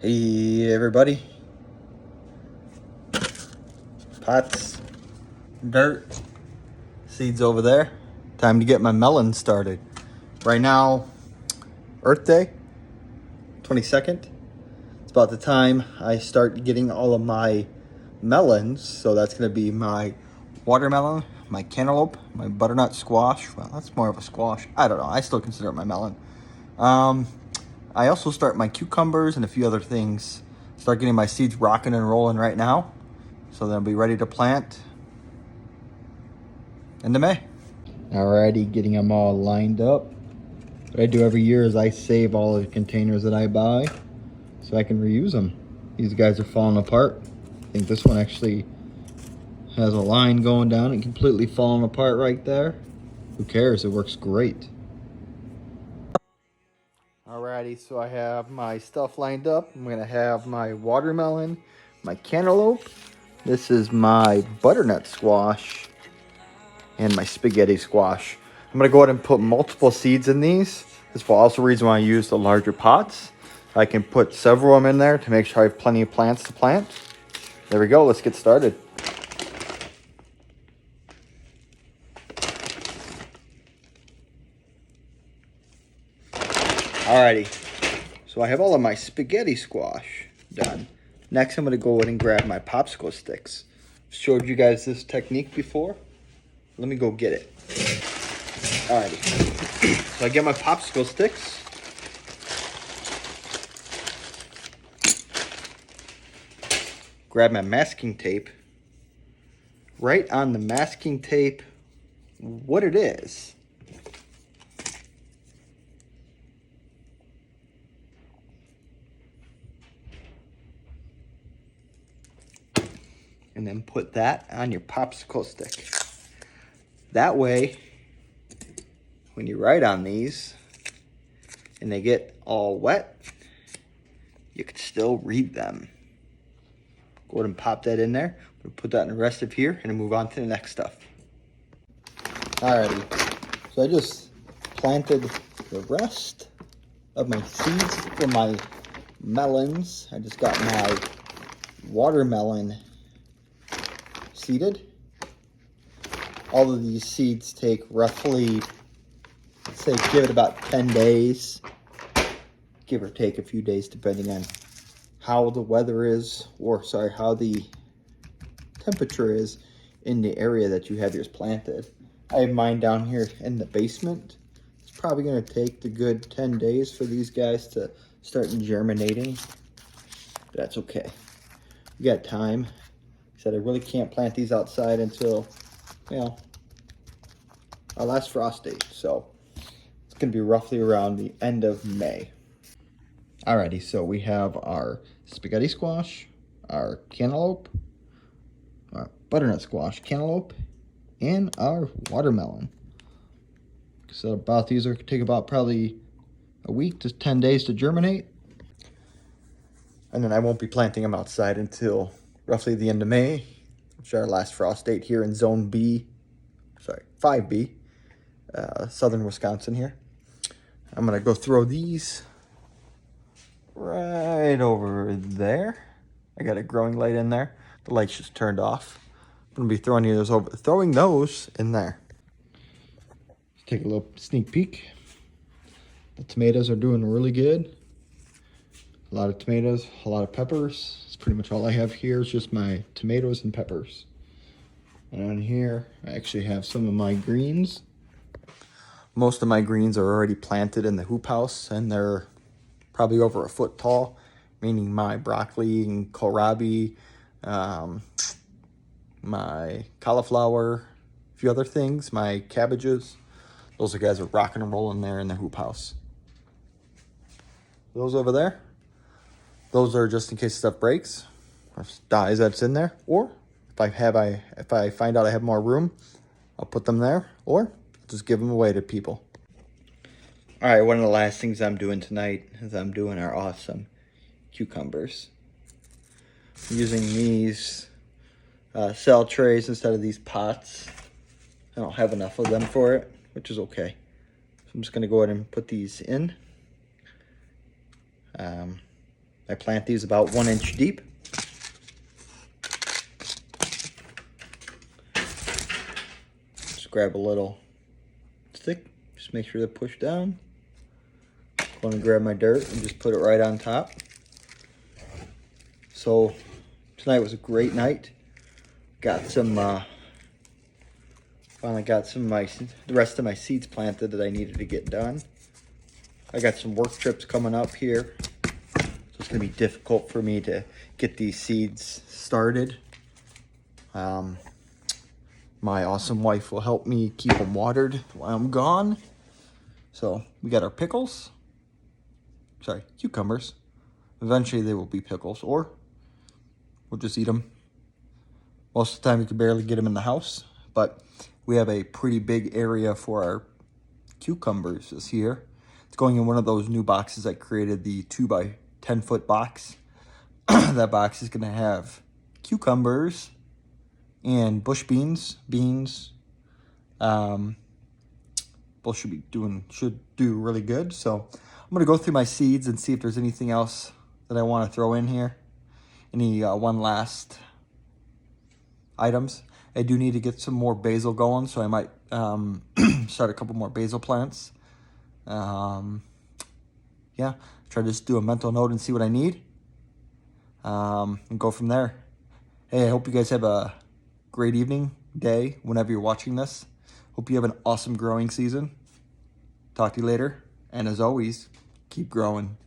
Hey everybody, pots, dirt, seeds over there. Time to get my melon started. Right now, Earth Day, 22nd. It's about the time I start getting all of my melons. So that's gonna be my watermelon, my cantaloupe, my butternut squash. Well, that's more of a squash. I don't know, I still consider it my melon. I also start my cucumbers and a few other things. Start getting my seeds rocking and rolling right now. So they'll be ready to plant into May. Alrighty, getting them all lined up. What I do every year is I save all the containers that I buy so I can reuse them. These guys are falling apart. I think this one actually has a line going down and completely falling apart right there. Who cares? It works great. Alrighty, so I have my stuff lined up. I'm gonna have my watermelon, my cantaloupe. This is my butternut squash and my spaghetti squash. I'm gonna go ahead and put multiple seeds in these. This is also the reason why I use the larger pots. I can put several of them in there to make sure I have plenty of plants to plant. There we go, let's get started. Alrighty, so I have all of my spaghetti squash done. Next, I'm gonna go ahead and grab my popsicle sticks. I've showed you guys this technique before. Let me go get it. Alrighty, so I get my popsicle sticks. Grab my masking tape. Write on the masking tape what it is. And then put that on your popsicle stick. That way, when you write on these and they get all wet, you can still read them. Go ahead and pop that in there. We'll put that in the rest of here and move on to the next stuff. Alrighty, so I just planted the rest of my seeds for my melons. I just got my watermelon seeded. All of these seeds take roughly, let's say, give it about 10 days, give or take a few days depending on how the weather is, or sorry, how the temperature is in the area that you have yours planted. I have mine down here in the basement. It's probably going to take the good 10 days for these guys to start germinating, but that's okay. You got time. I said I really can't plant these outside until, you know, our last frost date. So it's going to be roughly around the end of May. Alrighty, so we have our spaghetti squash, our cantaloupe, our butternut squash, cantaloupe, and our watermelon. So about these are take about probably a week to 10 days to germinate. And then I won't be planting them outside until roughly the end of May, which is our last frost date here in Zone B, sorry, 5B, southern Wisconsin here. I'm gonna go throw these right over there. I got a growing light in there. The light's just turned off. I'm gonna be throwing those in there. Let's take a little sneak peek. The tomatoes are doing really good. A lot of tomatoes, a lot of peppers. That's pretty much all I have here is just my tomatoes and peppers. And on here, I actually have some of my greens. Most of my greens are already planted in the hoop house, and they're probably over a foot tall, meaning my broccoli and kohlrabi, my cauliflower, a few other things, my cabbages. Those guys are rocking and rolling there in the hoop house. Those over there, those are just in case stuff breaks or dies that's in there, or if I find out I have more room, I'll put them there, or just give them away to people. All right, one of the last things I'm doing tonight is I'm doing our awesome cucumbers. I'm using these cell trays instead of these pots. I don't have enough of them for it, which is okay. So I'm just gonna go ahead and put these in. I plant these about 1 inch deep. Just grab a little stick, just make sure they're pushed down. I'm going to grab my dirt and just put it right on top. So tonight was a great night. Got some, finally got some of the rest of my seeds planted that I needed to get done. I got some work trips coming up here. So it's going to be difficult for me to get these seeds started. My awesome wife will help me keep them watered while I'm gone. So we got our pickles. Sorry, cucumbers. Eventually they will be pickles, or we'll just eat them. Most of the time you can barely get them in the house, but we have a pretty big area for our cucumbers this year. It's going in one of those new boxes I created, the 2 by 10 foot box. That box is gonna have cucumbers and bush beans. Both should do really good. So I'm gonna go through my seeds and see if there's anything else that I want to throw in here. Any one last items. I do need to get some more basil going, so I might start a couple more basil plants. Yeah, try to just do a mental note and see what I need, and go from there. Hey, I hope you guys have a great evening, day, whenever you're watching this. Hope you have an awesome growing season. Talk to you later, and as always, keep growing.